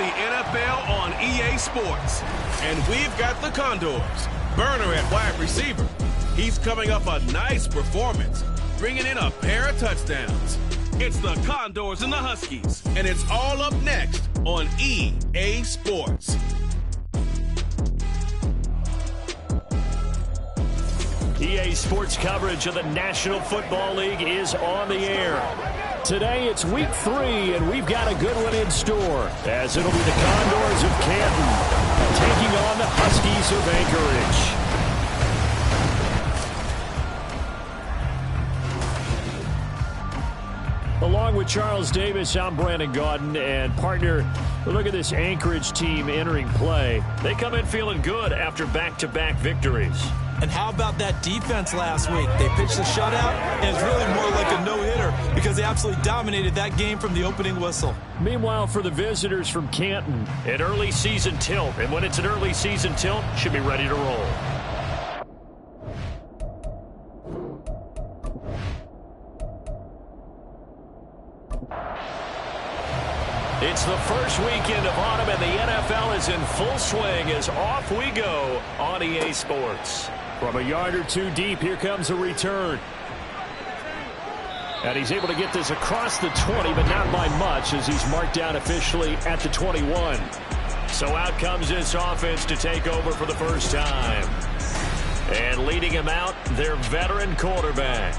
the NFL on EA Sports. And we've got the Condors. Burner at wide receiver. He's coming up a nice performance, bringing in a pair of touchdowns. It's the Condors and the Huskies, and it's all up next on EA Sports. EA Sports coverage of the National Football League is on the air. Today it's week 3, and we've got a good one in store, as it'll be the Condors of Canton taking on the Huskies of Anchorage. Along with Charles Davis, I'm Brandon Gaudin, and partner, look at this Anchorage team entering play. They come in feeling good after back-to-back victories. And how about that defense last week? They pitched a shutout, and it's really more like a no-hitter because they absolutely dominated that game from the opening whistle. Meanwhile, for the visitors from Canton, an early season tilt. And when it's an early season tilt, should be ready to roll. It's the first weekend of autumn, and the NFL is in full swing as off we go on EA Sports. From a yard or two deep, here comes a return. And he's able to get this across the 20, but not by much, as he's marked down officially at the 21. So out comes this offense to take over for the first time. And leading him out, their veteran quarterback.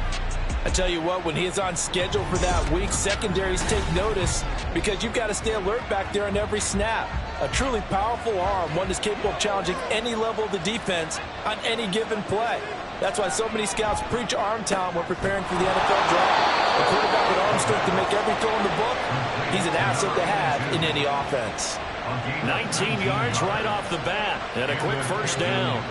I tell you what, when he is on schedule for that week, secondaries take notice because you've got to stay alert back there on every snap. A truly powerful arm, one that's capable of challenging any level of the defense on any given play. That's why so many scouts preach arm talent when preparing for the NFL draft. A quarterback with arm strength to make every throw in the book, he's an asset to have in any offense. 19 yards right off the bat, and a quick first down.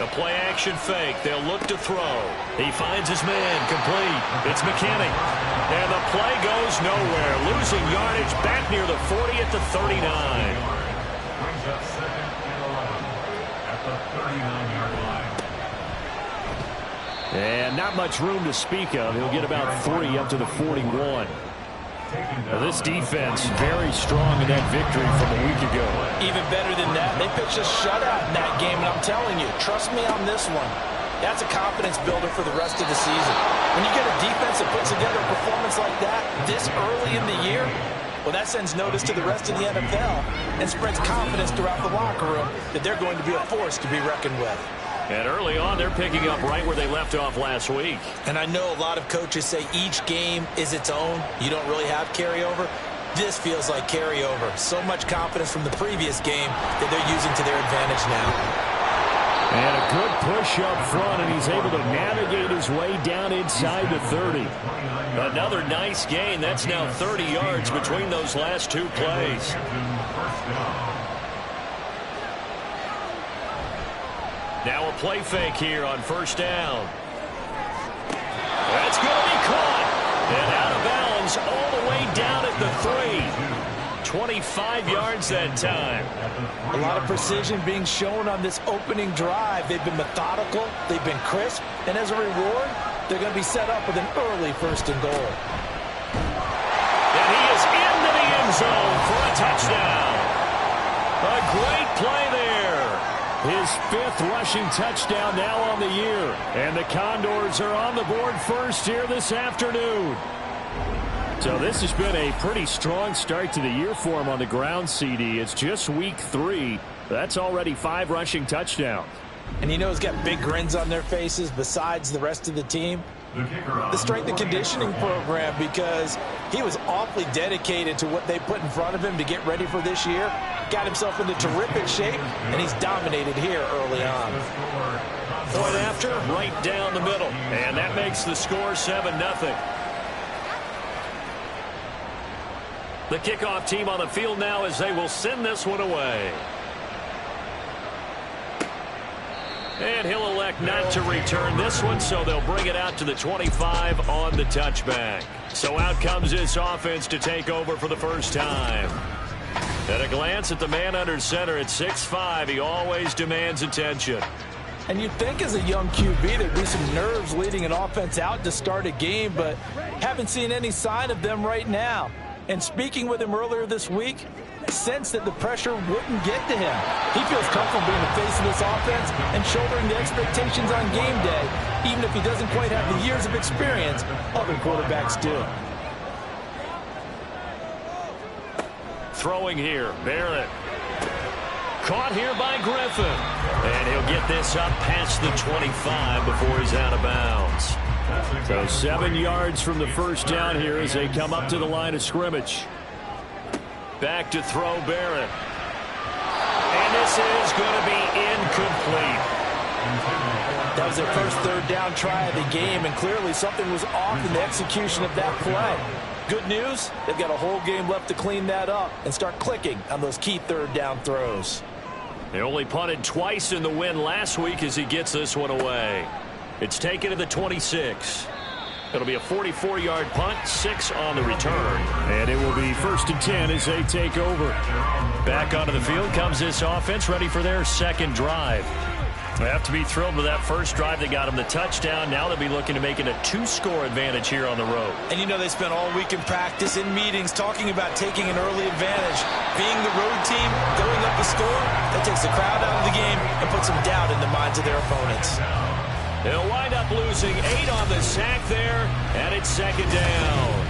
A play-action fake. They'll look to throw. He finds his man. Complete. It's McKinney. And the play goes nowhere. Losing yardage back near the 40 at the 39. Brings up 2nd and 11 at the 39-yard line. And not much room to speak of. He'll get about 3 up to the 41. Now this defense very strong in that victory from a week ago. Even better than that, they pitched a shutout in that game, and I'm telling you, trust me on this one. That's a confidence builder for the rest of the season. When you get a defense that puts together a performance like that this early in the year, well, that sends notice to the rest of the NFL and spreads confidence throughout the locker room that they're going to be a force to be reckoned with. And early on, they're picking up right where they left off last week. And I know a lot of coaches say each game is its own. You don't really have carryover. This feels like carryover. So much confidence from the previous game that they're using to their advantage now. And a good push up front, and he's able to navigate his way down inside the 30. Another nice gain. That's now 30 yards between those last two plays. Now a play fake here on first down. That's going to be caught. And out of bounds all the way down at the 3. 25 yards that time. A lot of precision being shown on this opening drive. They've been methodical. They've been crisp. And as a reward, they're going to be set up with an early 1st and goal. And he is into the end zone for a touchdown. A great play there. His 5th rushing touchdown now on the year. And the Condors are on the board first here this afternoon. So this has been a pretty strong start to the year for him on the ground, CD. It's just week 3. That's already 5 rushing touchdowns. And you know he's got big grins on their faces besides the rest of the team. The strength and conditioning program, because he was awfully dedicated to what they put in front of him to get ready for this year. Got himself into terrific shape, and he's dominated here early on. Point after, right down the middle. And that makes the score 7-0. The kickoff team on the field now as they will send this one away. And he'll elect not to return this one, so they'll bring it out to the 25 on the touchback. So out comes this offense to take over for the first time. At a glance at the man under center at 6'5", he always demands attention. And you'd think as a young QB there'd be some nerves leading an offense out to start a game, but haven't seen any sign of them right now. And speaking with him earlier this week, sensed that the pressure wouldn't get to him. He feels comfortable being the face of this offense and shouldering the expectations on game day, even if he doesn't quite have the years of experience other quarterbacks do. Throwing here, Barrett. Caught here by Griffin. And he'll get this up past the 25 before he's out of bounds. So 7 yards from the first down here as they come up to the line of scrimmage. Back to throw, Barrett. And this is going to be incomplete. That was their first third down try of the game, and clearly something was off in the execution of that play. Good news, they've got a whole game left to clean that up and start clicking on those key third down throws. They only punted twice in the win last week as he gets this one away. It's taken to the 26. It'll be a 44-yard punt, 6 on the return. And it will be 1st and 10 as they take over. Back onto the field comes this offense, ready for their second drive. They have to be thrilled with that first drive. They got them the touchdown. Now they'll be looking to make it a 2-score advantage here on the road. And you know they spent all week in practice, in meetings, talking about taking an early advantage. Being the road team, going up a score, that takes the crowd out of the game and puts some doubt in the minds of their opponents. They'll wind up losing 8 on the sack there, and it's second down.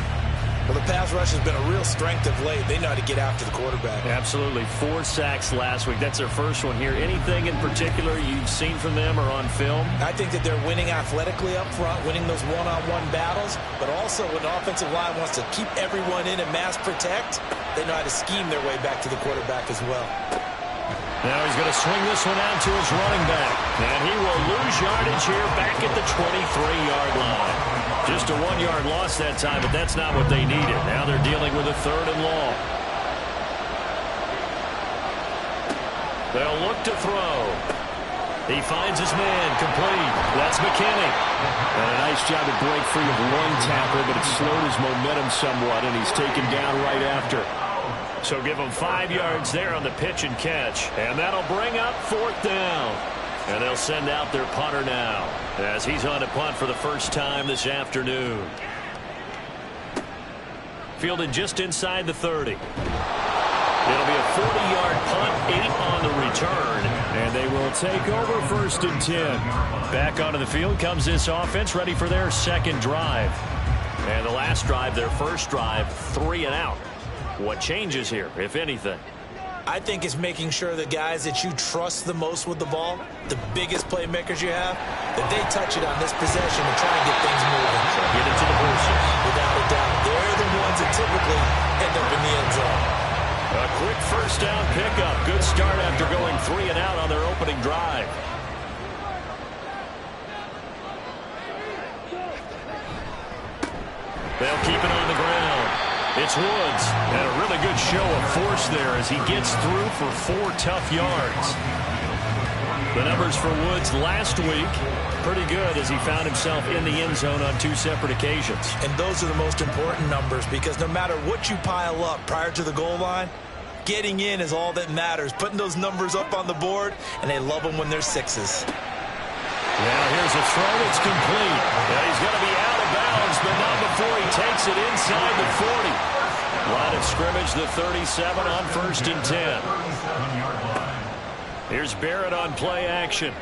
Well, the pass rush has been a real strength of late. They know how to get after the quarterback. Absolutely. 4 sacks last week. That's their first one here. Anything in particular you've seen from them or on film? I think that they're winning athletically up front, winning those one-on-one battles, but also when the offensive line wants to keep everyone in and mass protect, they know how to scheme their way back to the quarterback as well. Now he's going to swing this one out to his running back. And he will lose yardage here back at the 23-yard line. Just a 1-yard loss that time, but that's not what they needed. Now they're dealing with a 3rd and long. They'll look to throw. He finds his man, complete. That's McKinney. And a nice job to break free of one tackle, but it slowed his momentum somewhat, and he's taken down right after. So give them 5 yards there on the pitch and catch. And that'll bring up 4th down. And they'll send out their punter now as he's on to punt for the first time this afternoon. Fielded just inside the 30. It'll be a 40-yard punt, 8 on the return. And they will take over 1st and 10. Back onto the field comes this offense, ready for their second drive. And the last drive, their first drive, 3 and out. What changes here, if anything? I think it's making sure the guys that you trust the most with the ball, the biggest playmakers you have, that they touch it on this possession and try and get things moving. Get it to the horses. Without a doubt, they're the ones that typically end up in the end zone. A quick first down pickup. Good start after going 3 and out on their opening drive. They'll keep it on the ground. It's Woods, and a really good show of force there as he gets through for 4 tough yards. The numbers for Woods last week, pretty good as he found himself in the end zone on 2 separate occasions. And those are the most important numbers because no matter what you pile up prior to the goal line, getting in is all that matters. Putting those numbers up on the board, and they love them when they're 6s. Now here's a throw that's complete. Now he's going to be out of bounds, but not before he takes it inside the 40. Line of scrimmage, the 37 on 1st and 10. Here's Barrett on play action.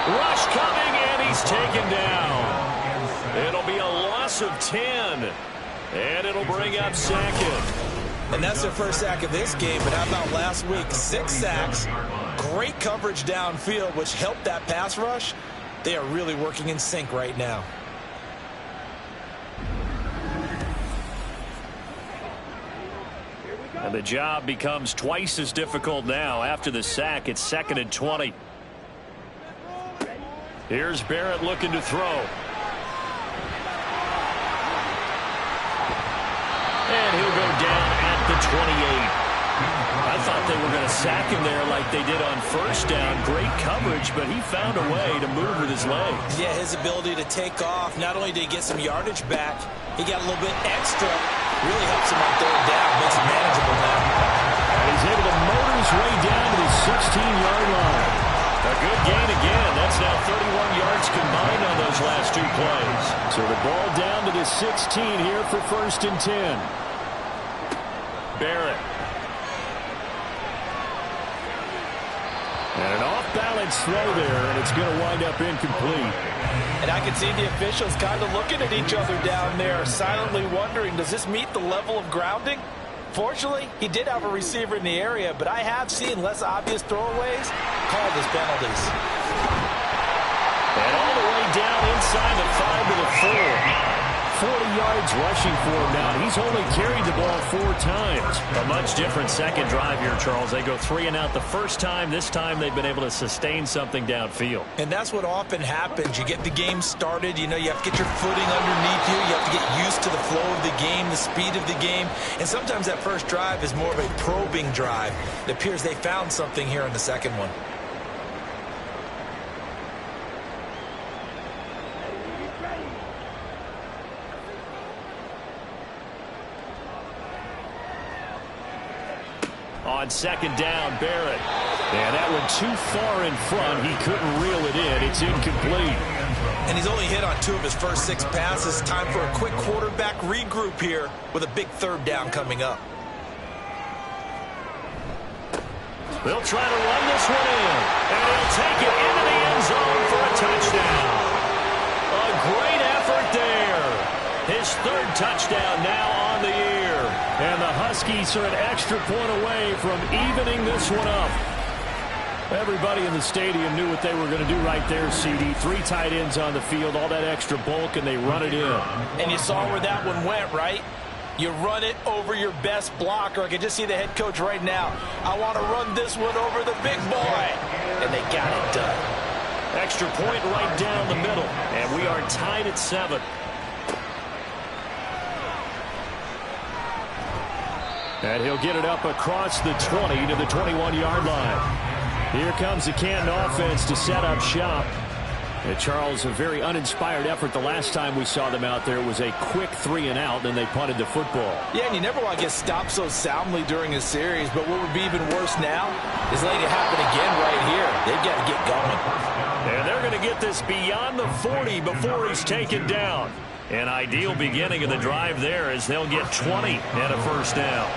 Rush coming, and he's taken down. It'll be a loss of 10, and it'll bring up 2nd. And that's their first sack of this game, but how about last week? 6 sacks, great coverage downfield, which helped that pass rush. They are really working in sync right now. And the job becomes twice as difficult now. After the sack, it's 2nd and 20. Here's Barrett looking to throw. And he'll go down at the 28. I thought they were going to sack him there like they did on first down. Great coverage, but he found a way to move with his legs. Yeah, his ability to take off. Not only did he get some yardage back, he got a little bit extra. Really helps him on 3rd down. Makes it manageable now. And he's able to motor his way down to the 16-yard line. A good gain again. That's now 31 yards combined on those last two plays. So the ball down to the 16 here for 1st and 10. Barrett. And an off-balance throw there, and it's going to wind up incomplete. And I can see the officials kind of looking at each other down there, silently wondering, does this meet the level of grounding? Fortunately, he did have a receiver in the area, but I have seen less obvious throwaways called as penalties. And all the way down inside the 5 to the 4. 40 yards rushing for him now. He's only carried the ball 4 times. A much different second drive here, Charles. They go 3 and out the first time. This time they've been able to sustain something downfield. And that's what often happens. You get the game started. You know, you have to get your footing underneath you. You have to get used to the flow of the game, the speed of the game. And sometimes that first drive is more of a probing drive. It appears they found something here in the second one. On second down, Barrett. And that one too far in front. He couldn't reel it in. It's incomplete. And he's only hit on 2 of his first 6 passes. Time for a quick quarterback regroup here with a big 3rd down coming up. They'll try to run this one in. And he'll take it into the end zone for a touchdown. A great effort there. His 3rd touchdown now on the year. And the Huskies are an extra point away from evening this one up. Everybody in the stadium knew what they were going to do right there, CD. 3 tight ends on the field, all that extra bulk, and they run it in. And you saw where that one went, right? You run it over your best blocker. I can just see the head coach right now. I want to run this one over the big boy. And they got it done. Extra point right down the middle. And we are tied at 7. And he'll get it up across the 20 to the 21-yard line. Here comes the Canton offense to set up shop. And Charles, a very uninspired effort the last time we saw them out there. It was a quick 3 and out, then they punted the football. Yeah, and you never want to get stopped so soundly during a series, but what would be even worse now is letting it happen again right here. They've got to get going. And they're going to get this beyond the 40 before he's taken down. An ideal beginning of the drive there as they'll get 20 and a 1st down.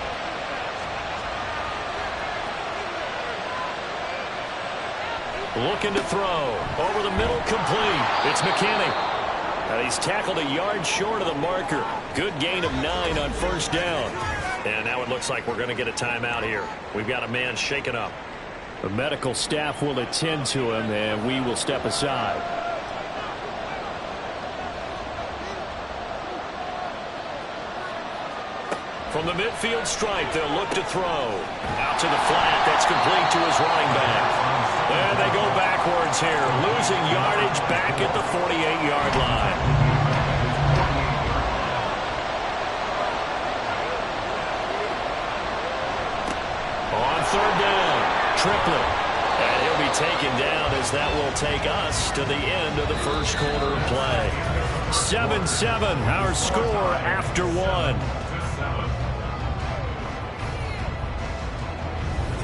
Looking to throw. Over the middle, complete. It's McKinney. And he's tackled a yard short of the marker. Good gain of 9 on 1st down. And now it looks like we're going to get a timeout here. We've got a man shaken up. The medical staff will attend to him, and we will step aside. From the midfield stripe, they'll look to throw. Out to the flat. That's complete to his running back. And they go backwards here, losing yardage back at the 48-yard line. On 3rd down, Triplett. And he'll be taken down as that will take us to the end of the 1st quarter of play. 7-7, our score after 1.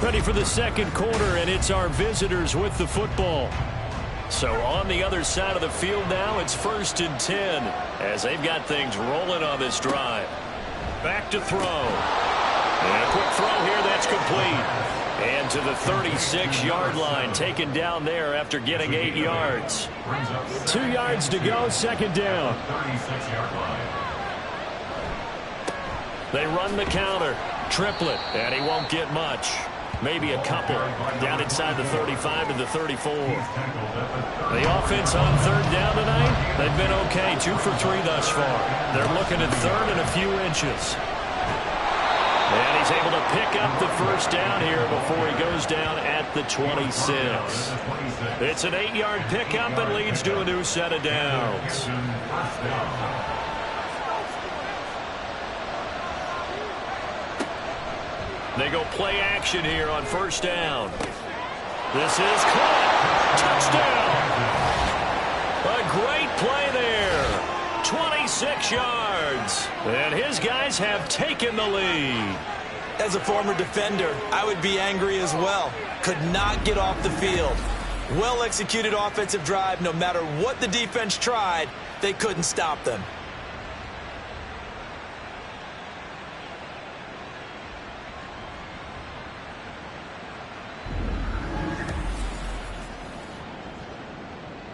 Ready for the 2nd quarter, and it's our visitors with the football. So on the other side of the field now, it's 1st and 10 as they've got things rolling on this drive. Back to throw. And a quick throw here, that's complete. And to the 36-yard line, taken down there after getting 8 yards. 2 yards to go, 2nd down. They run the counter. Triplett, and he won't get much. Maybe a couple down inside the 35 to the 34. The offense on 3rd down tonight, they've been okay. 2 for 3 thus far. They're looking at 3rd and a few inches. And he's able to pick up the 1st down here before he goes down at the 26. It's an 8-yard pickup and leads to a new set of downs. They go play action here on 1st down. This is caught. Touchdown. A great play there. 26 yards. And his guys have taken the lead. As a former defender, I would be angry as well. Could not get off the field. Well-executed offensive drive. No matter what the defense tried, they couldn't stop them.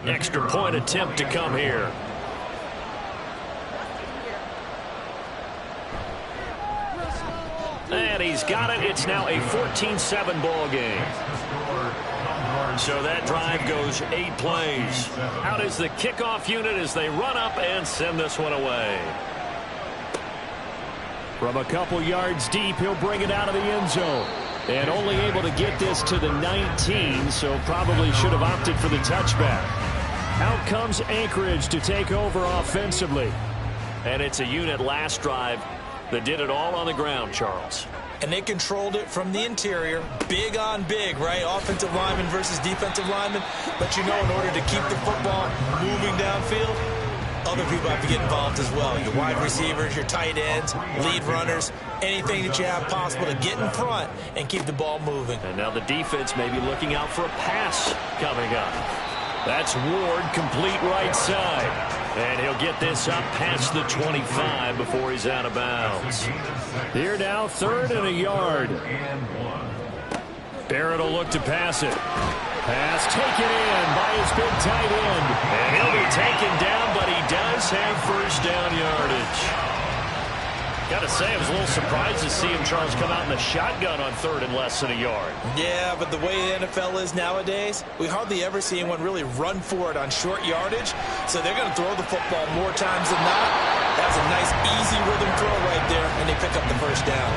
Extra point attempt to come here. And he's got it. It's now a 14-7 ball game. So that drive goes 8 plays. Out is the kickoff unit as they run up and send this one away. From a couple yards deep, he'll bring it out of the end zone. And only able to get this to the 19, so probably should have opted for the touchback. Out comes Anchorage to take over offensively. And it's a unit last drive that did it all on the ground, Charles. And they controlled it from the interior, big on big, right? Offensive lineman versus defensive lineman. But you know, in order to keep the football moving downfield, other people have to get involved as well. Your wide receivers, your tight ends, lead runners, anything that you have possible to get in front and keep the ball moving. And now the defense may be looking out for a pass coming up. That's Ward, complete right side. And he'll get this up past the 25 before he's out of bounds. Here now, 3rd and a yard. Barrett will look to pass it. Pass taken in by his big tight end. And he'll be taken down, but he does have first down yardage. Got to say, I was a little surprised to see him, Charles, come out in the shotgun on 3rd and less than a yard. Yeah, but the way the NFL is nowadays, we hardly ever see anyone really run for it on short yardage. So they're going to throw the football more times than not. That's a nice, easy rhythm throw right there, and they pick up the first down.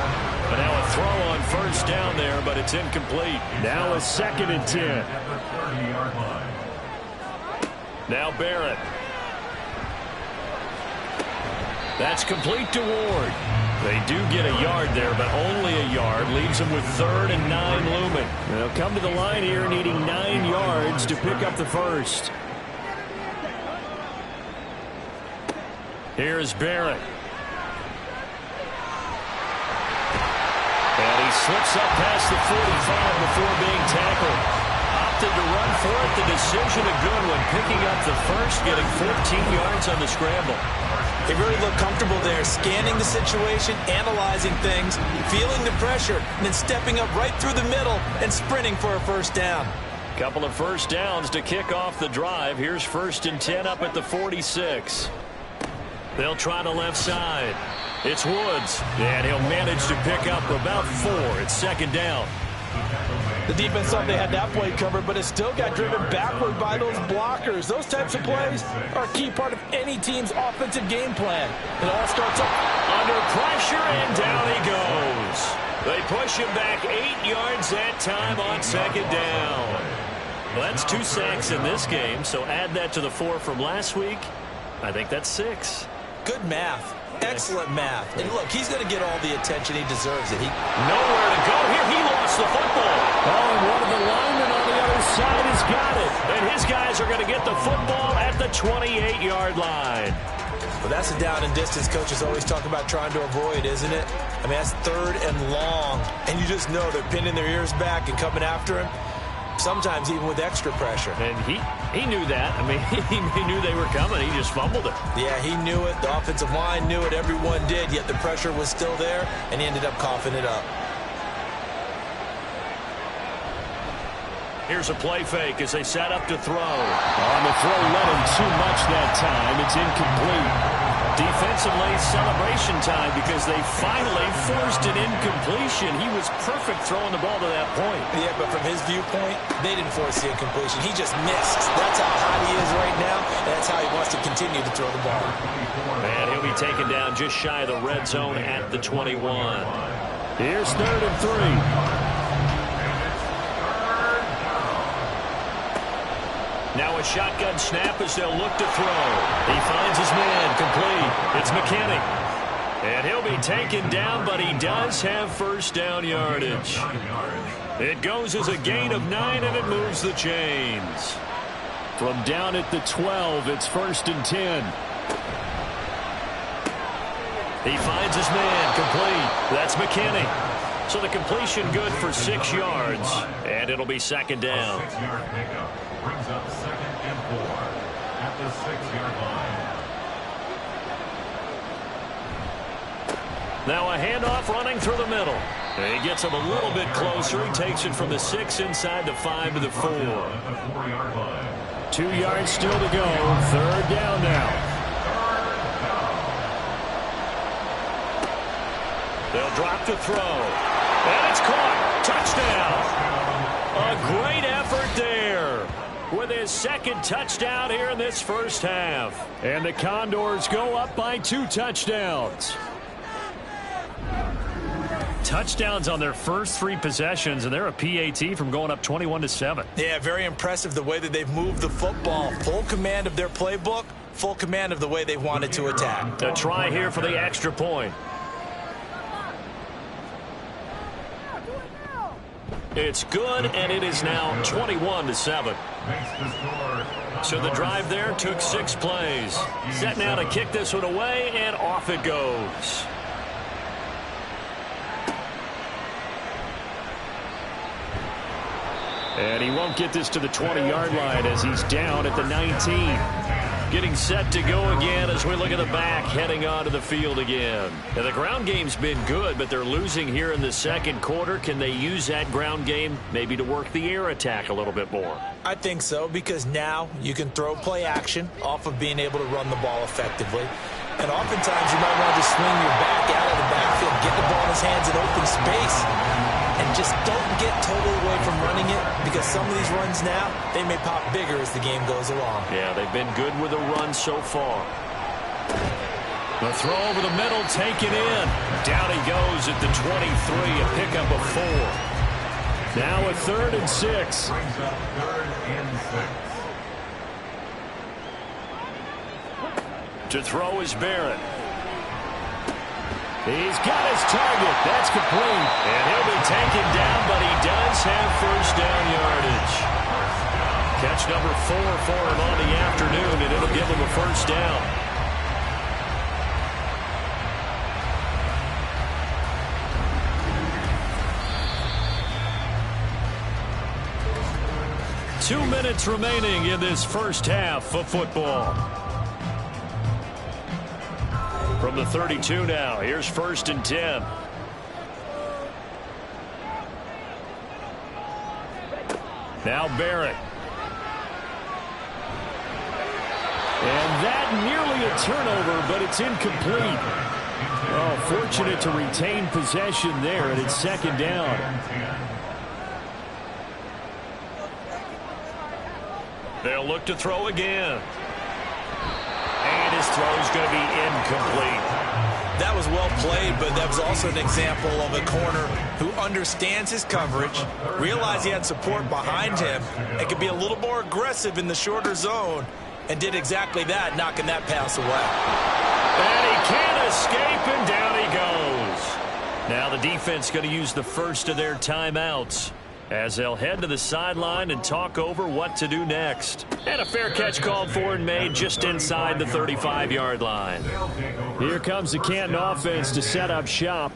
But now a throw on first down there, but it's incomplete. Now a 2nd and 10. Now Barrett. That's complete to Ward. They do get a yard there, but only a yard. Leaves them with 3rd and 9 looming. They'll come to the line here needing 9 yards to pick up the first. Here's Barrett. And he slips up past the 45 before being tackled. Opted to run for it. The decision a good one. Picking up the first, getting 14 yards on the scramble. They really look comfortable there, scanning the situation, analyzing things, feeling the pressure, and then stepping up right through the middle and sprinting for a first down. Couple of first downs to kick off the drive. Here's 1st and 10 up at the 46. They'll try the left side. It's Woods, and he'll manage to pick up about 4. It's 2nd down. The defense thought they had that play covered, but it still got driven backward by those blockers. Those types of plays are a key part of any team's offensive game plan. It all starts up under pressure, and down he goes. They push him back 8 yards that time on 2nd down. Well, that's 2 sacks in this game, so add that to the 4 from last week. I think that's 6. Good math. Excellent math. And look, he's going to get all the attention he deserves. It. Nowhere to go here. He lost the football. Oh, and one of the linemen on the other side has got it. And his guys are going to get the football at the 28-yard line. Well, that's a down and distance coaches always talk about trying to avoid, isn't it? I mean, that's 3rd and long. And you just know they're pinning their ears back and coming after him. Sometimes even with extra pressure. And he knew that. I mean, he knew they were coming. He just fumbled it. Yeah, he knew it. The offensive line knew it. Everyone did, yet the pressure was still there, and he ended up coughing it up. Here's a play fake as they set up to throw. On the throw, let him too much that time. It's incomplete. Defensively, celebration time because they finally forced an incompletion. He was perfect throwing the ball to that point. Yeah, but from his viewpoint, they didn't force the incompletion. He just missed. That's how hot he is right now, and that's how he wants to continue to throw the ball. And he'll be taken down just shy of the red zone at the 21. Here's 3rd and 3. Now a shotgun snap as they'll look to throw. He finds his man, complete. It's McKinney. And he'll be taken down, but he does have first down yardage. It goes as a gain of 9, and it moves the chains. From down at the 12, it's 1st and 10. He finds his man, complete. That's McKinney. So the completion good for 6 yards, and it'll be second down. 6-yard pickup brings up 2nd and 4 at the 6-yard line. Now a handoff running through the middle. He gets him a little bit closer. He takes it from the 6 inside the 5 to the 4. 2 yards still to go. 3rd down now. They'll drop to throw. And it's caught. Touchdown. A great effort there with his 2nd touchdown here in this first half. And the Condors go up by 2 touchdowns. Touchdowns on their first 3 possessions, and they're a PAT from going up 21-7. Yeah, very impressive the way that they've moved the football. Full command of their playbook, full command of the way they wanted to attack. A try here for the extra point. It's good, and it is now 21-7. So the drive there took 6 plays. Set now to kick this one away, and off it goes. And he won't get this to the 20-yard line as he's down at the 19. Getting set to go again as we look at the back, heading onto the field again. Now, the ground game's been good, but they're losing here in the 2nd quarter. Can they use that ground game maybe to work the air attack a little bit more? I think so, because now you can throw play action off of being able to run the ball effectively. And oftentimes you might want to just swing your back out of the backfield, get the ball in his hands in open space, and just don't get totally away from running it, because some of these runs now, they may pop bigger as the game goes along. Yeah, they've been good with the run so far. The throw over the middle, taken in. Down he goes at the 23, a pickup of 4. Now a 3rd and 6. Brings up 3rd and 6. To throw is Barrett. He's got his target. That's complete. And he'll be taken down, but he does have first down yardage. Catch number 4 for him on the afternoon, and it'll give him a first down. Two minutes remaining in this first half of football. From the 32 now, here's 1st and 10. Now Barrett. And that nearly a turnover, but it's incomplete. Oh, fortunate to retain possession there, and it's 2nd down. They'll look to throw again. And his throw's going to be incomplete. That was well played, but that was also an example of a corner who understands his coverage, realized he had support behind him, and could be a little more aggressive in the shorter zone, and did exactly that, knocking that pass away. And he can't escape, and down he goes. Now the defense going to use the first of their timeouts as they'll head to the sideline and talk over what to do next. And a fair catch called for and made just inside the 35-yard line. Here comes the Canton offense to set up shop.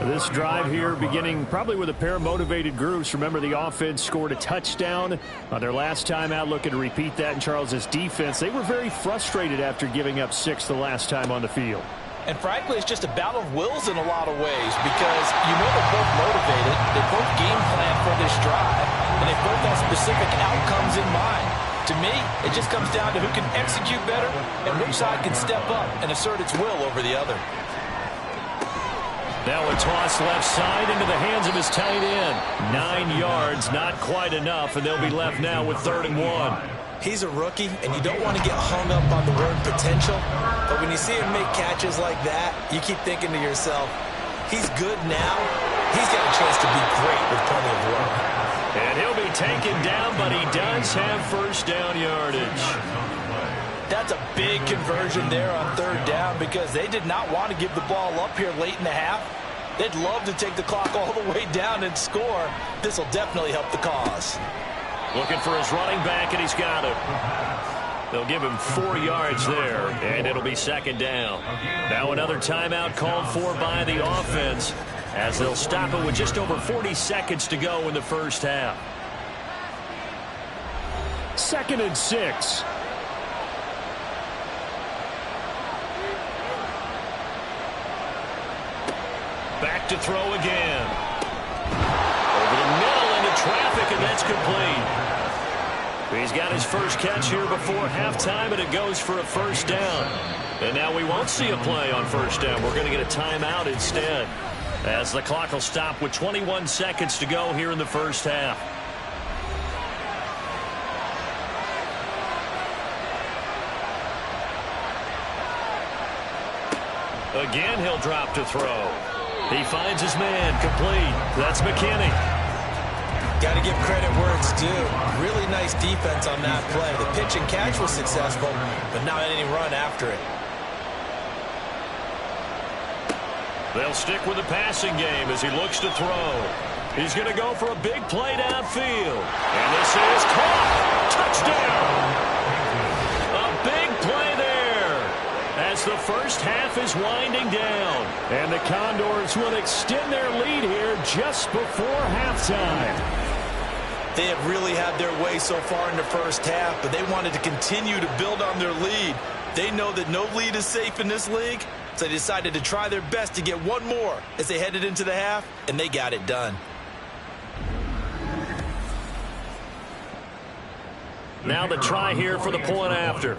This drive here beginning probably with a pair of motivated groups. Remember, the offense scored a touchdown on their last time out, looking to repeat that in Charles's defense. They were very frustrated after giving up 6 the last time on the field. And frankly, it's just a battle of wills in a lot of ways, because you know they're both motivated, they both game plan for this drive, and they both have specific outcomes in mind. To me, it just comes down to who can execute better and which side can step up and assert its will over the other. Now a toss left side into the hands of his tight end. 9 yards, not quite enough, and they'll be left now with 3rd and 1. He's a rookie, and you don't want to get hung up on the word potential. But when you see him make catches like that, you keep thinking to yourself, he's good now. He's got a chance to be great with plenty of work. And he'll be taken down, but he does have first down yardage. That's a big conversion there on 3rd down, because they did not want to give the ball up here late in the half. They'd love to take the clock all the way down and score. This will definitely help the cause. Looking for his running back, and he's got it. They'll give him 4 yards there, and it'll be 2nd down. Now another timeout called for by the offense. as they'll stop it with just over 40 seconds to go in the first half. 2nd and 6. Back to throw again. Over the middle into traffic, and that's complete. He's got his first catch here before halftime, and it goes for a first down. And now we won't see a play on first down. We're going to get a timeout instead, as the clock will stop with 21 seconds to go here in the first half. Again, he'll drop to throw. He finds his man, complete. That's McKinney. Got to give credit where it's due. Really nice defense on that play. The pitch and catch was successful, but not any run after it. They'll stick with the passing game as he looks to throw. He's going to go for a big play downfield. And this is caught. Touchdown. A big play there as the first half is winding down. And the Condors will extend their lead here just before halftime. They have really had their way so far in the first half, but they wanted to continue to build on their lead. They know that no lead is safe in this league, so they decided to try their best to get one more as they headed into the half, and they got it done. Now the try here for the point after.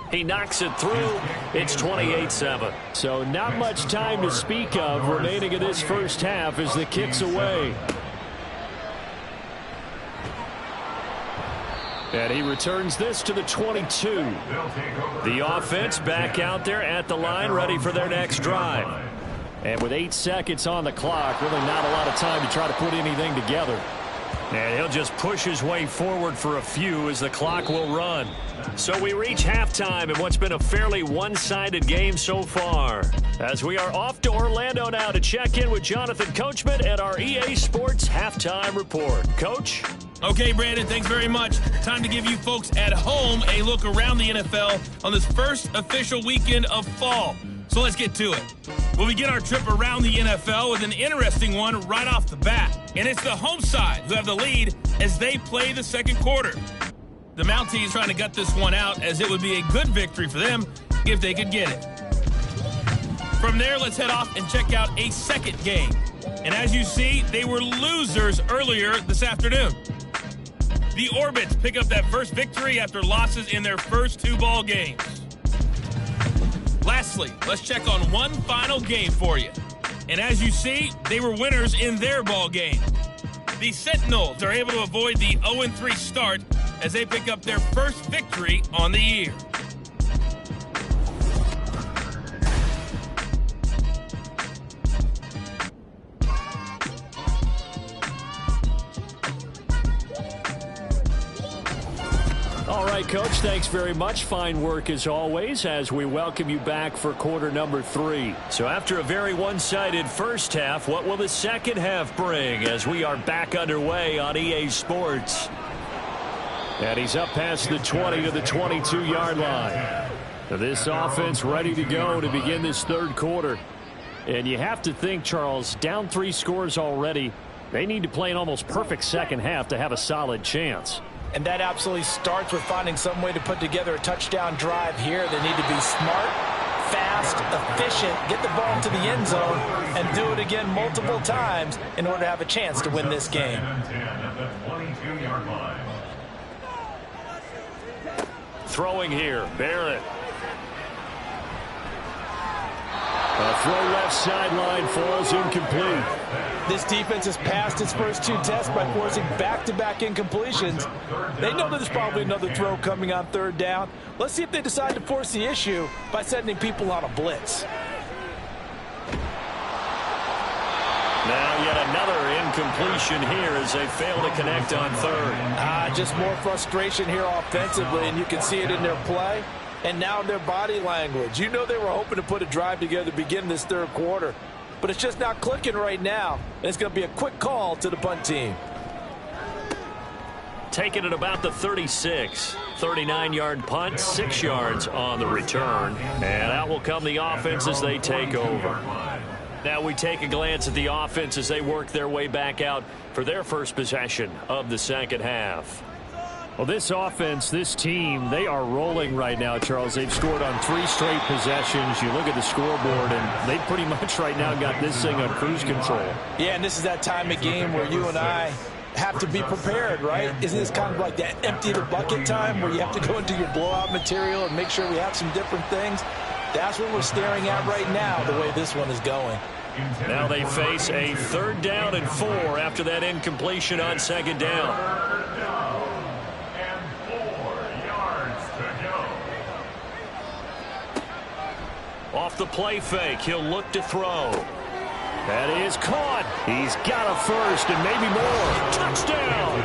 He knocks it through. It's 28-7. So not much time to speak of remaining in this first half as the kick's away. And he returns this to the 22. The offense back out there at the line, ready for their next drive. And with 8 seconds on the clock, really not a lot of time to try to put anything together. And he'll just push his way forward for a few as the clock will run. So we reach halftime in what's been a fairly one-sided game so far, as we are off to Orlando now to check in with Jonathan Coachman at our EA Sports Halftime Report. Coach? Okay, Brandon, thanks very much. Time to give you folks at home a look around the NFL on this first official weekend of fall. So let's get to it. We'll begin our trip around the NFL with an interesting one right off the bat. And it's the home side who have the lead as they play the second quarter. The Mounties trying to gut this one out, as it would be a good victory for them if they could get it. From there, let's head off and check out a second game. And as you see, they were losers earlier this afternoon. The Orbits pick up that first victory after losses in their first 2 ball games. Lastly, let's check on one final game for you. And as you see, they were winners in their ball game. The Sentinels are able to avoid the 0-3 start as they pick up their first victory on the year. All right, Coach, thanks very much. Fine work as always as we welcome you back for quarter number 3. So after a very one-sided first half, what will the second half bring as we are back underway on EA Sports? And he's up past the 20 to the 22-yard line. This offense ready to go to begin this third quarter. And you have to think, Charles, down 3 scores already. They need to play an almost perfect second half to have a solid chance. And that absolutely starts with finding some way to put together a touchdown drive here. They need to be smart, fast, efficient, get the ball into the end zone, and do it again multiple times in order to have a chance to win this game. Throwing here, Barrett. A throw left sideline falls incomplete. This defense has passed its first 2 tests by forcing back-to-back incompletions. They know there's probably another throw coming on third down. Let's see if they decide to force the issue by sending people on a blitz. Now yet another incompletion here as they fail to connect on third. Just more frustration here offensively, and you can see it in their play and now in their body language. You know they were hoping to put a drive together to begin this third quarter, but it's just not clicking right now, and it's going to be a quick call to the punt team. take it at about the 36. 39-yard punt, 6 yards on the return. And out will come the offense as they take over. Now we take a glance at the offense as they work their way back out for their first possession of the second half. Well, this offense, this team, they are rolling right now, Charles. They've scored on 3 straight possessions. You look at the scoreboard, and they pretty much right now got this thing on cruise control. Yeah, and this is that time of game where you and I have to be prepared, right? Isn't this kind of like that empty the bucket time where you have to go into your blowout material and make sure we have some different things? That's what we're staring at right now, the way this one is going. Now they face a 3rd down and 4 after that incompletion on 2nd down. Off the play fake, he'll look to throw. That is caught. He's got a first and maybe more. Touchdown!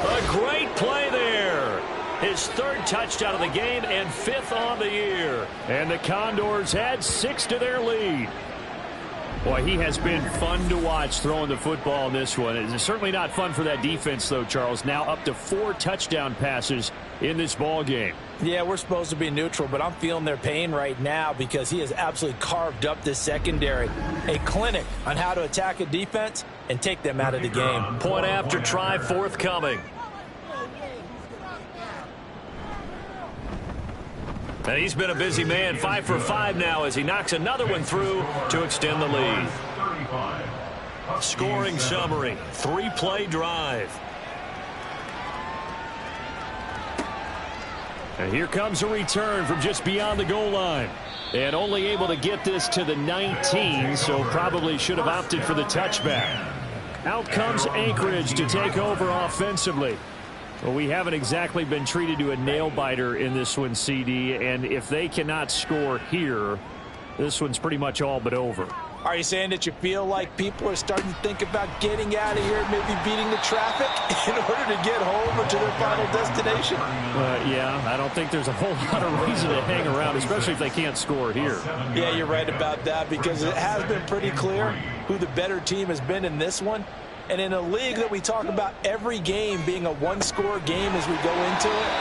A great play there. His 3rd touchdown of the game and 5th on the year. And the Condors add 6 to their lead. Boy, he has been fun to watch throwing the football in this one. It's certainly not fun for that defense, though, Charles. Now up to 4 touchdown passes in this ball game. Yeah, we're supposed to be neutral, but I'm feeling their pain right now because he has absolutely carved up this secondary. A clinic on how to attack a defense and take them out of the game. Point after try forthcoming. And he's been a busy man, 5 for 5 now as he knocks another one through to extend the lead. Scoring summary, 3-play drive. And here comes a return from just beyond the goal line. And only able to get this to the 19, so probably should have opted for the touchback. Out comes Anchorage to take over offensively. Well, we haven't exactly been treated to a nail-biter in this one, CD, and if they cannot score here, this one's pretty much all but over. Are you saying that you feel like people are starting to think about getting out of here, maybe beating the traffic in order to get home or to their final destination? Yeah, I don't think there's a whole lot of reason to hang around, especially if they can't score here. Yeah, you're right about that because it has been pretty clear who the better team has been in this one. And in a league that we talk about every game being a one-score game as we go into it,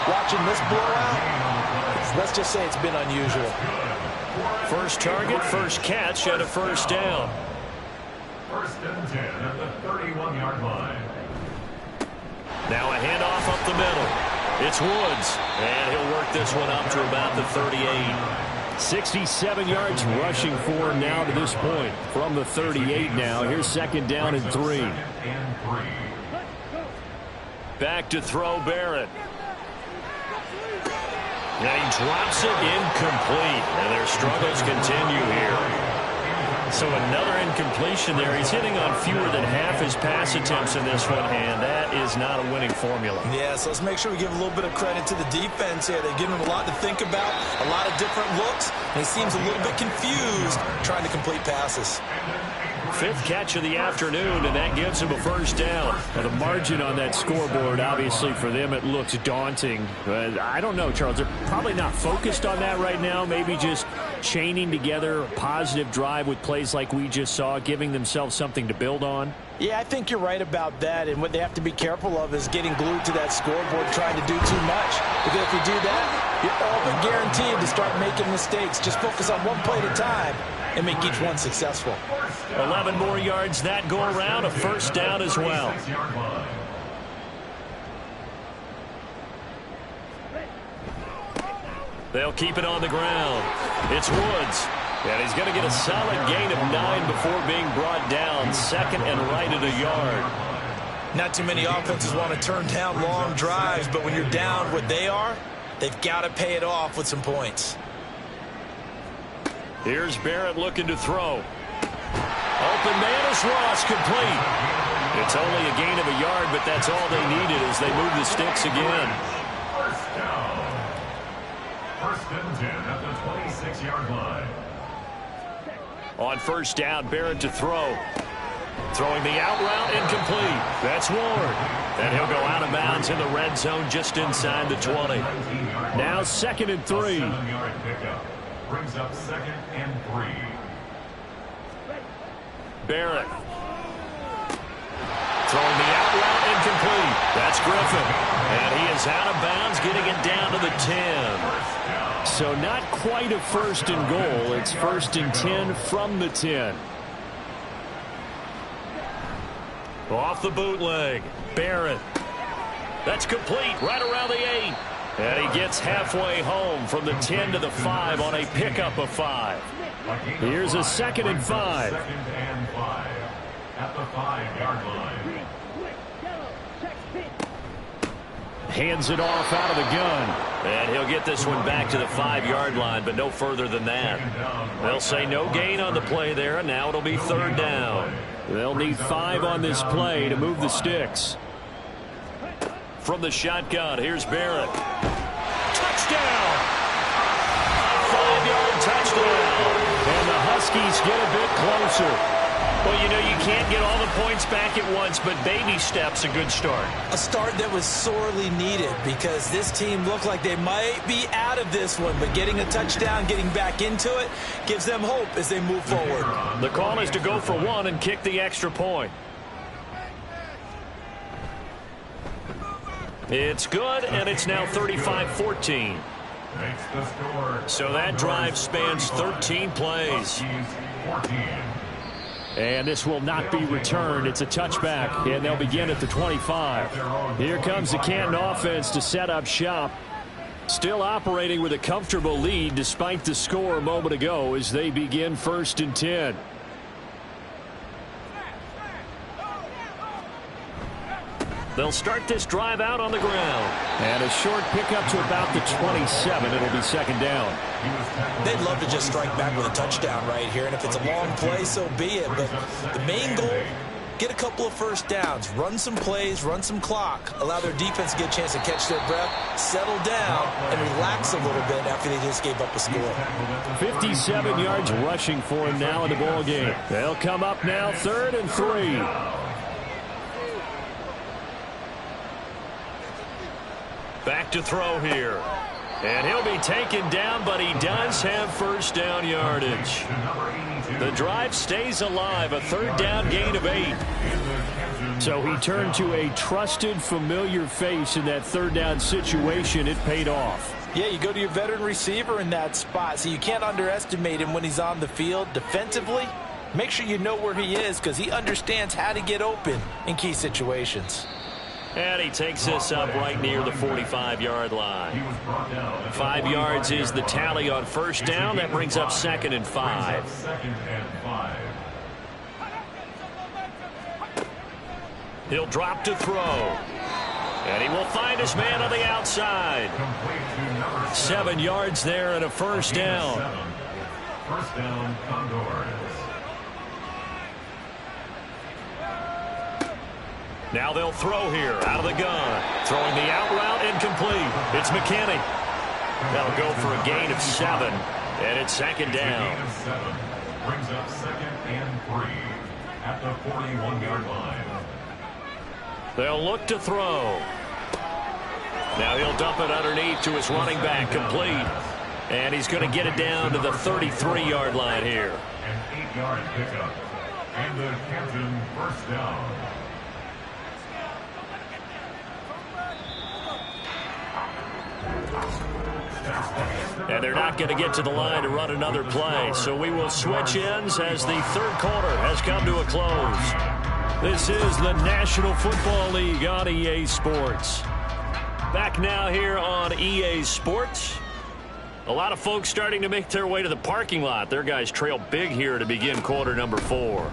watching this blowout, let's just say it's been unusual. First target, first catch, and a first down. 1st and 10 at the 31-yard line. Now a handoff up the middle. It's Woods, and he'll work this one up to about the 38. 67 yards rushing for him now to this point. From the 38 now, here's 2nd down and 3. Back to throw Barrett. And he drops it incomplete. And their struggles continue here. So another incompletion there. He's hitting on fewer than half his pass attempts in this one, and that is not a winning formula. Yeah, so let's make sure we give a little bit of credit to the defense here. They've given him a lot to think about, a lot of different looks, and he seems a little bit confused trying to complete passes. 5th catch of the afternoon, and that gives him a first down. Well, the margin on that scoreboard, obviously, for them, it looks daunting. But I don't know, Charles. They're probably not focused on that right now. Maybe just chaining together a positive drive with plays like we just saw, giving themselves something to build on. Yeah, I think you're right about that. And what they have to be careful of is getting glued to that scoreboard trying to do too much. Because if you do that, you're all but guaranteed to start making mistakes. Just focus on one play at a time and make each one successful. 11 more yards that go around, a first down as well. They'll keep it on the ground. It's Woods. And he's going to get a solid gain of 9 before being brought down. 2nd and right at a yard. Not too many offenses want to turn down long drives, but when you're down what they are, they've got to pay it off with some points. Here's Barrett looking to throw. Open man is Ross, complete. It's only a gain of a yard, but that's all they needed as they move the sticks again. First down. 1st and 10 at the 26-yard line. On first down, Barrett to throw. Throwing the out route, incomplete. That's Ward. And he'll go out of bounds in the red zone just inside the 20. Now 2nd and 3. 7-yard pickup. Brings up 2nd and 3. Barrett. Throwing the out route, incomplete. That's Griffin. And he is out of bounds, getting it down to the 10. So not quite a first and goal. It's first and 10 from the 10. Off the bootleg. Barrett. That's complete right around the 8. And he gets halfway home from the 10 to the 5 on a pickup of 5. Here's a 2nd and 5. 2nd and 5 at the 5-yard line. Hands it off out of the gun. And he'll get this one back to the 5-yard line, but no further than that. They'll say no gain on the play there, and now it'll be 3rd down. They'll need 5 on this play to move the sticks. From the shotgun, here's Barrett. Touchdown! 5-yard touchdown. And the Huskies get a bit closer. Well, you know, you can't get all the points back at once, but baby steps, a good start. A start that was sorely needed because this team looked like they might be out of this one, but getting a touchdown, getting back into it, gives them hope as they move forward. The call is to go for 1 and kick the extra point. It's good, and it's now 35-14. So that drive spans 13 plays. And this will not be returned. It's a touchback, and they'll begin at the 25. Here comes the Canton offense to set up shop. Still operating with a comfortable lead despite the score a moment ago as they begin 1st and 10. They'll start this drive out on the ground. And a short pickup to about the 27. It'll be 2nd down. They'd love to just strike back with a touchdown right here, and if it's a long play, so be it. But the main goal, get a couple of first downs, run some plays, run some clock, allow their defense to get a chance to catch their breath, settle down, and relax a little bit after they just gave up a score. 57 yards rushing for him now in the ball game. They'll come up now 3rd and 3. Back to throw here. And he'll be taken down, but he does have first down yardage. The drive stays alive, a 3rd down gain of 8. So he turned to a trusted, familiar face in that 3rd down situation. It paid off. Yeah, you go to your veteran receiver in that spot, so you can't underestimate him when he's on the field defensively. Make sure you know where he is because he understands how to get open in key situations. And he takes this up right near the 45-yard line. 5 yards is the tally on first down. That brings up 2nd and 5. He'll drop to throw. And he will find his man on the outside. 7 yards there and a first down. First down, Condors. Now they'll throw here out of the gun. Throwing the out route incomplete. It's McKinney. That'll go for a gain of 7. And it's 2nd down. Brings up 2nd and 3 at the 41-yard line. They'll look to throw. Now he'll dump it underneath to his running back, complete. And he's going to get it down to the 33-yard line here. An 8-yard pickup. And the Canton first down. And they're not going to get to the line to run another play. So we will switch ends as the 3rd quarter has come to a close. This is the National Football League on EA Sports. Back now here on EA Sports. A lot of folks starting to make their way to the parking lot. Their guys trail big here to begin quarter number 4.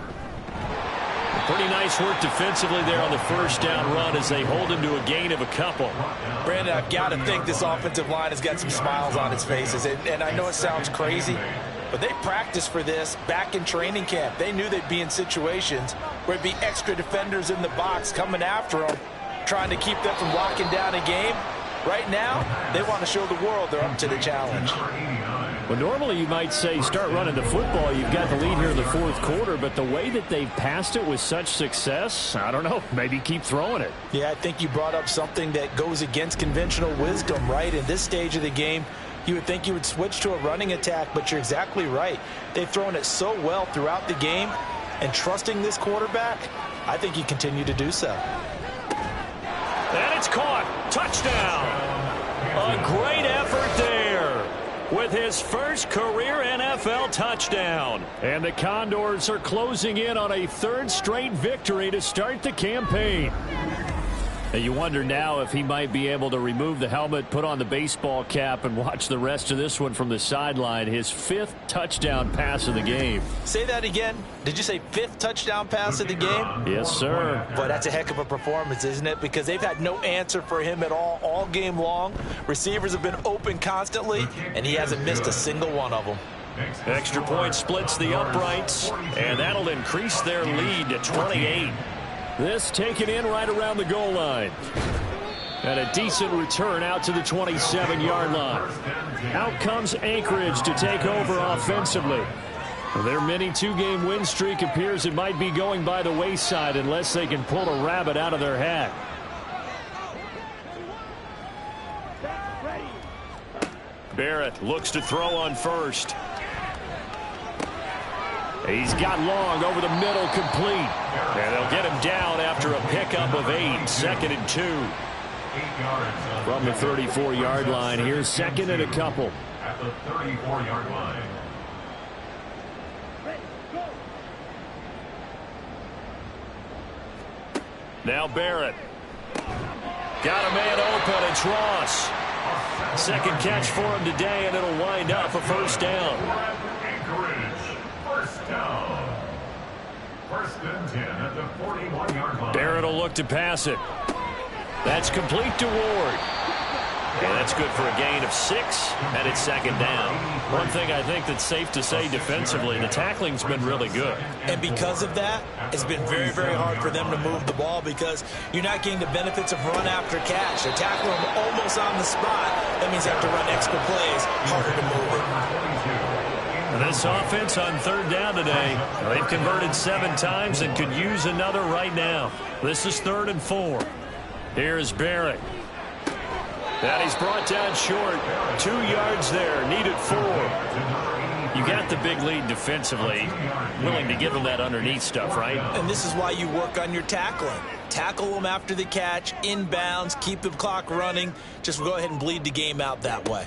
Pretty nice work defensively there on the first down run as they hold him to a gain of a couple. Brandon, I've got to think this offensive line has got some smiles on its faces. And I know it sounds crazy, but they practiced for this back in training camp. They knew they'd be in situations where it'd be extra defenders in the box coming after them, trying to keep them from locking down a game. Right now, they want to show the world they're up to the challenge. Well, normally you might say start running the football. You've got the lead here in the 4th quarter, but the way that they've passed it with such success, I don't know, maybe keep throwing it. Yeah, I think you brought up something that goes against conventional wisdom, right? In this stage of the game, you would think you would switch to a running attack, but you're exactly right. They've thrown it so well throughout the game, and trusting this quarterback, I think you continue to do so. And it's caught. Touchdown. A great effort there with his first career NFL touchdown. And the Condors are closing in on a third straight victory to start the campaign. And you wonder now if he might be able to remove the helmet, put on the baseball cap, and watch the rest of this one from the sideline. His 5th touchdown pass of the game. Say that again. Did you say 5th touchdown pass of the game? Yes, sir. Boy, that's a heck of a performance, isn't it? Because they've had no answer for him at all game long. Receivers have been open constantly, and he hasn't missed a single one of them. Extra point splits the uprights, and that'll increase their lead to 28. This taken in right around the goal line. And a decent return out to the 27-yard line. Out comes Anchorage to take over offensively. Their mini 2-game win streak appears it might be going by the wayside unless they can pull a rabbit out of their hat. Barrett looks to throw on first. He's got long over the middle, complete. And they'll get him down after a pickup of 8. 2nd and 2. From the 34-yard line. Here's 2nd and a couple. At the 34-yard line. Now Barrett. Got a man open. It's Ross. 2nd catch for him today, and it'll wind up a first down. First down. 1st and 10 at the 41-yard line. Barrett will look to pass it. That's complete to Ward. And that's good for a gain of 6, and it's 2nd down. One thing I think that's safe to say defensively, the tackling's been really good. And because of that, it's been very, very hard for them to move the ball because you're not getting the benefits of run after catch. They're tackling them almost on the spot. That means they have to run extra plays, harder to move it. This offense on 3rd down today, they've converted 7 times and could use another right now. This is 3rd and 4. Here's Barrett. And he's brought down short. 2 yards there, needed 4. You got the big lead defensively. Willing to give them that underneath stuff, right? And this is why you work on your tackling. Tackle them after the catch, inbounds, keep the clock running. Just go ahead and bleed the game out that way.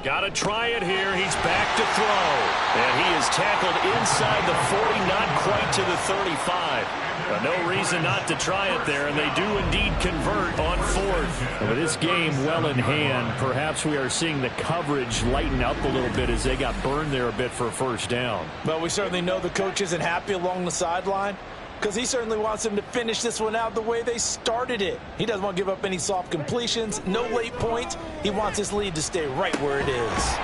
Got to try it here. He's back to throw. And he is tackled inside the 40, not quite to the 35. But no reason not to try it there, and they do indeed convert on 4th. With this game well in hand, perhaps we are seeing the coverage lighten up a little bit as they got burned there a bit for a first down. Well, we certainly know the coach isn't happy along the sideline because he certainly wants them to finish this one out the way they started it. He doesn't want to give up any soft completions, no late points. He wants his lead to stay right where it is.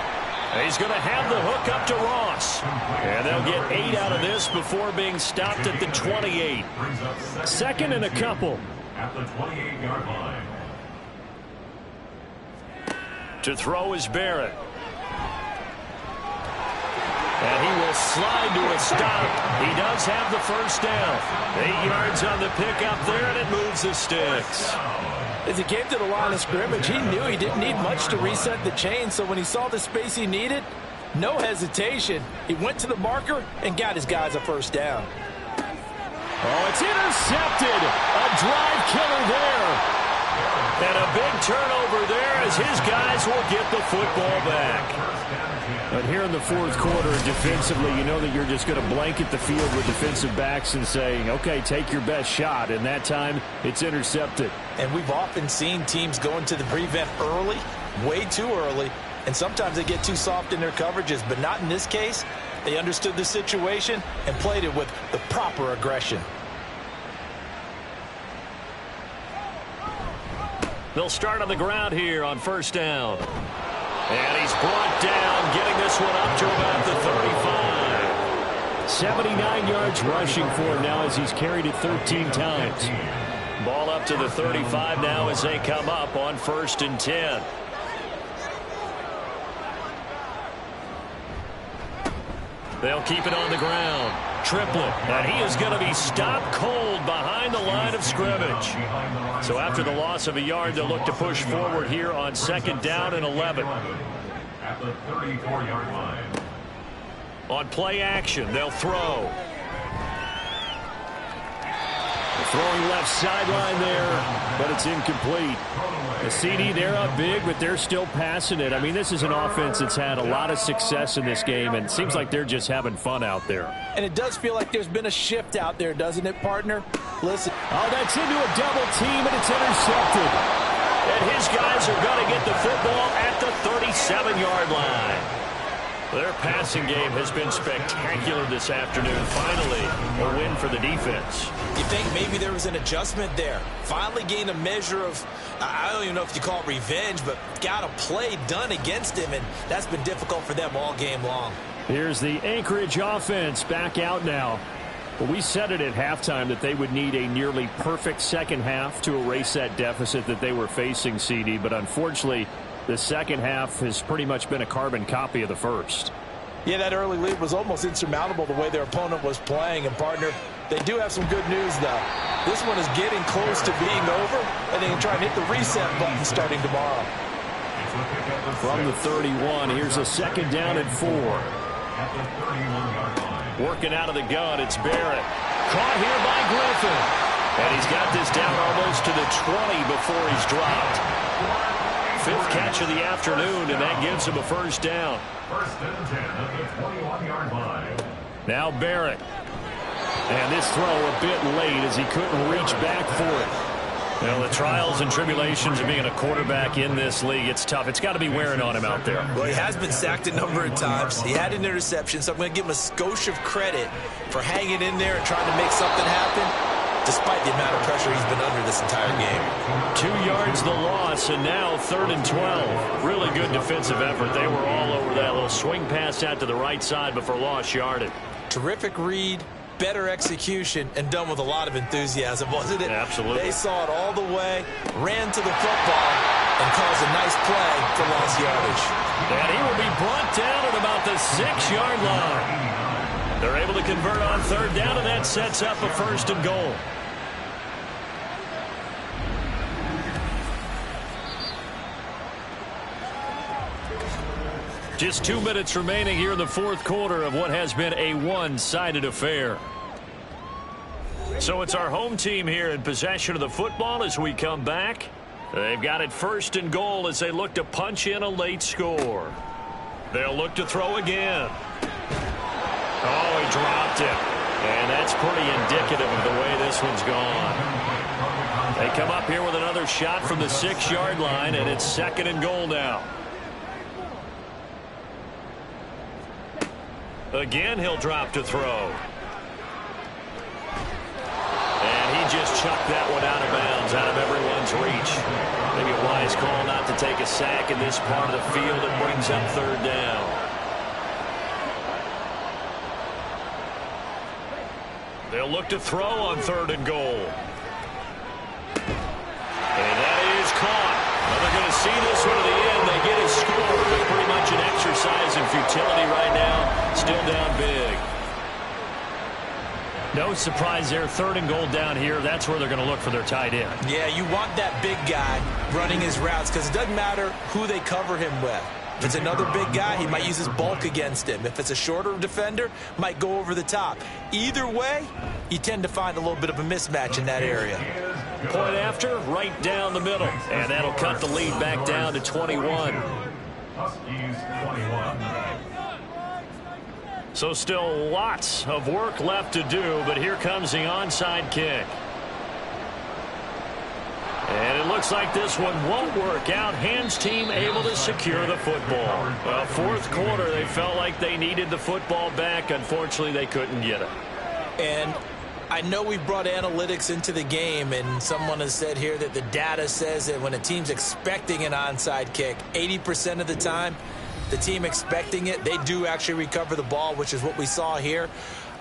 He's going to have the hook up to Ross. And they'll get 8 out of this before being stopped at the 28. 2nd and a couple. At the 28-yard line. To throw is Barrett. And he will slide to a stop. He does have the first down. 8 yards on the pickup there, and it moves the sticks. As he came to the line of scrimmage, he knew he didn't need much to reset the chain, so when he saw the space he needed, no hesitation. He went to the marker and got his guys a first down. Oh, it's intercepted. A drive killer there. And a big turnover there as his guys will get the football back. But here in the 4th quarter, defensively, you know that you're just going to blanket the field with defensive backs and saying, okay, take your best shot. And that time, it's intercepted. And we've often seen teams go into the prevent early, way too early, and sometimes they get too soft in their coverages, but not in this case. They understood the situation and played it with the proper aggression. They'll start on the ground here on first down. And he's brought down, getting this one up to about the 35. 79 yards rushing for him now as he's carried it 13 times. Ball up to the 35 now as they come up on 1st and 10. They'll keep it on the ground. Triplett, and he is going to be stopped cold behind the line of scrimmage. So after the loss of a yard, they'll look to push forward here on 2nd down and 11. At the 34-yard line. On play action, they'll throw. Throwing left sideline there, but it's incomplete. The CD, they're up big, but they're still passing it. I mean, this is an offense that's had a lot of success in this game, and it seems like they're just having fun out there. And it does feel like there's been a shift out there, doesn't it, partner? Listen. Oh, that's into a double team, and it's intercepted. And his guys are going to get the football at the 37-yard line. Their passing game has been spectacular this afternoon. Finally, a win for the defense. You think maybe there was an adjustment there? Finally gained a measure of, I don't even know if you call it revenge, but got a play done against him, and that's been difficult for them all game long. Here's the Anchorage offense back out now. Well, we said it at halftime that they would need a nearly perfect second half to erase that deficit that they were facing, CD, but unfortunately, the second half has pretty much been a carbon copy of the first. Yeah, that early lead was almost insurmountable the way their opponent was playing. And, partner, they do have some good news, though. This one is getting close to being over, and they can try and hit the reset button starting tomorrow. From the 31, here's a second down and 4. Working out of the gun, it's Barrett. Caught here by Griffin. And he's got this down almost to the 20 before he's dropped. Fifth catch of the afternoon, and that gives him a first down. First and 10 at the 21-yard line. Now Barrett. And this throw a bit late as he couldn't reach back for it. Well, the trials and tribulations of being a quarterback in this league, it's tough. It's got to be wearing on him out there. Well, he has been sacked a number of times. He had an interception, so I'm going to give him a skosh of credit for hanging in there and trying to make something happen, despite the amount of pressure he's been under this entire game. 2 yards the loss, and now 3rd and 12. Really good defensive effort. They were all over that little swing pass out to the right side, but for lost yardage. Terrific read, better execution, and done with a lot of enthusiasm, wasn't it? Absolutely. They saw it all the way, ran to the football, and caused a nice play for lost yardage. And he will be brought down at about the 6-yard line. They're able to convert on 3rd down, and that sets up a 1st and goal. Just 2 minutes remaining here in the 4th quarter of what has been a one-sided affair. So it's our home team here in possession of the football as we come back. They've got it 1st and goal as they look to punch in a late score. They'll look to throw again. Oh, he dropped it. And that's pretty indicative of the way this one's gone. They come up here with another shot from the 6-yard line, and it's 2nd and goal now. Again, he'll drop to throw. And he just chucked that one out of bounds, out of everyone's reach. Maybe a wise call not to take a sack in this part of the field. It brings up 3rd down. They'll look to throw on 3rd and goal. And that is caught. Well, they're going to see this one to the end. They get a score, but pretty much an exercise in futility right now. Still down big. No surprise there. 3rd and goal down here. That's where they're going to look for their tight end. Yeah, you want that big guy running his routes because it doesn't matter who they cover him with. If it's another big guy, he might use his bulk against him. If it's a shorter defender, might go over the top. Either way, you tend to find a little bit of a mismatch in that area. Point after, right down the middle. And that'll cut the lead back down to 21. Huskies 21. So still lots of work left to do, but here comes the onside kick. And it looks like this one won't work out. Hands team able to secure the football. Well, 4th quarter, they felt like they needed the football back. Unfortunately, they couldn't get it. And I know we brought analytics into the game, and someone has said here that the data says that when a team's expecting an onside kick, 80% of the time, the team expecting it, they do actually recover the ball, which is what we saw here.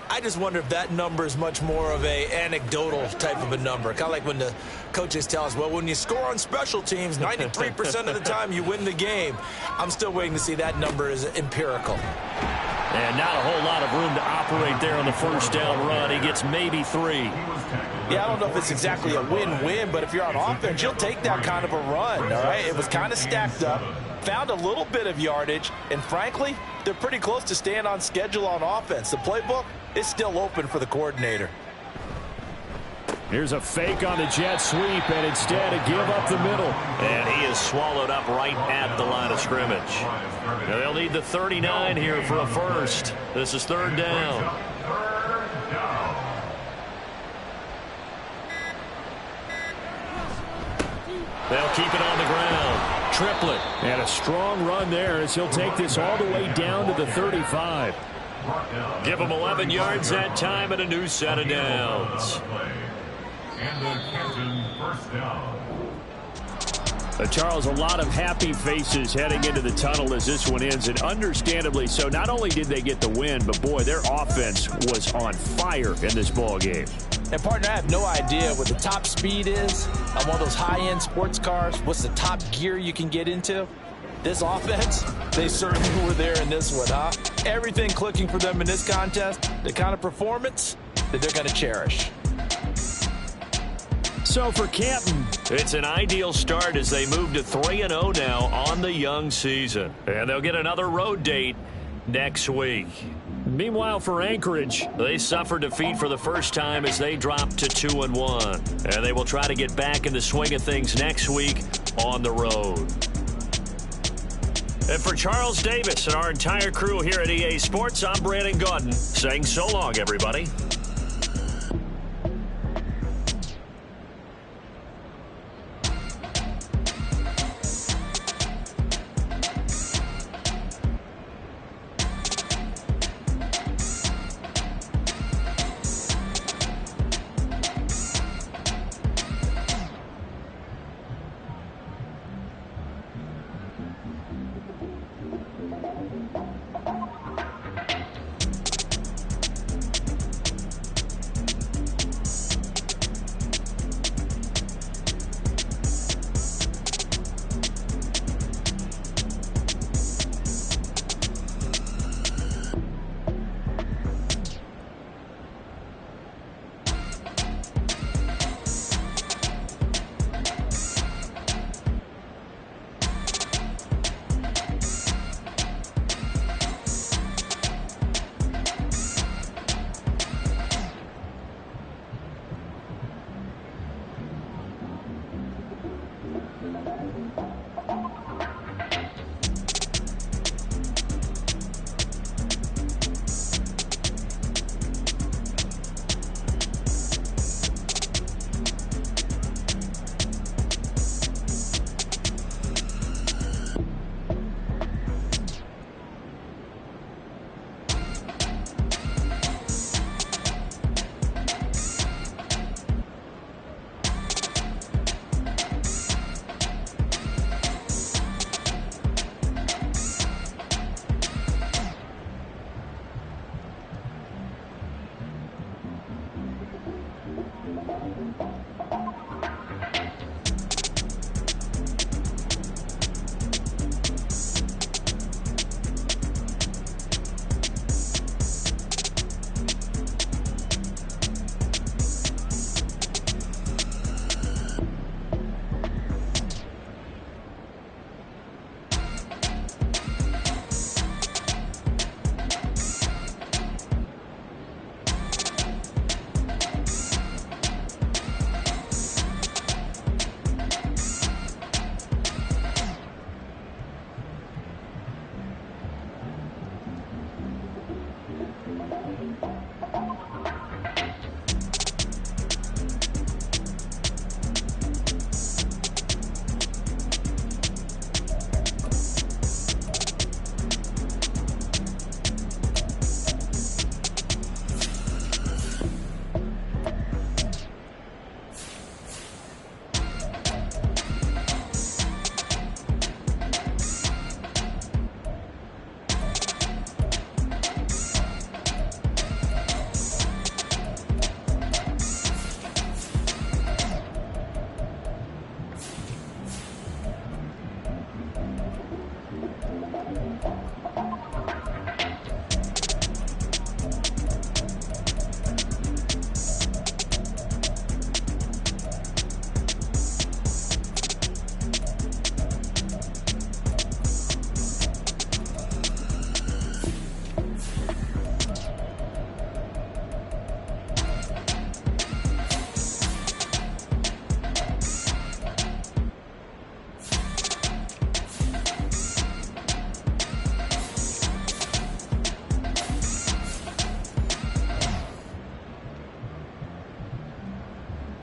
I just wonder if that number is much more of a anecdotal type of a number. Kind of like when the coaches tell us, well, when you score on special teams, 93% of the time you win the game. I'm still waiting to see that number is empirical. And not a whole lot of room to operate there on the 1st down run. He gets maybe 3. Yeah, I don't know if it's exactly a win-win, but if you're on offense, you'll take that kind of a run, all right? It was kind of stacked up, found a little bit of yardage, and frankly, they're pretty close to staying on schedule on offense. The playbook is still open for the coordinator. Here's a fake on the jet sweep, and instead a give up the middle. And he is swallowed up right at the line of scrimmage. Now they'll need the 39 here for a first. This is third down. They'll keep it on the ground. Triplet. And a strong run there as he'll take this all the way down to the 35. Give him 11 yards that time and a new set of downs. Charles, a lot of happy faces heading into the tunnel as this one ends, and understandably so. Not only did they get the win, but boy, their offense was on fire in this ball game. And partner, I have no idea what the top speed is on one of those high-end sports cars. What's the top gear you can get into? This offense, they certainly were there in this one, huh? Everything clicking for them in this contest, the kind of performance that they're going to cherish. So for Canton, it's an ideal start as they move to 3-0 now on the young season. And they'll get another road date next week. Meanwhile, for Anchorage, they suffered defeat for the first time as they dropped to 2-1. And they will try to get back in the swing of things next week on the road. And for Charles Davis and our entire crew here at EA Sports, I'm Brandon Gaudin saying so long, everybody.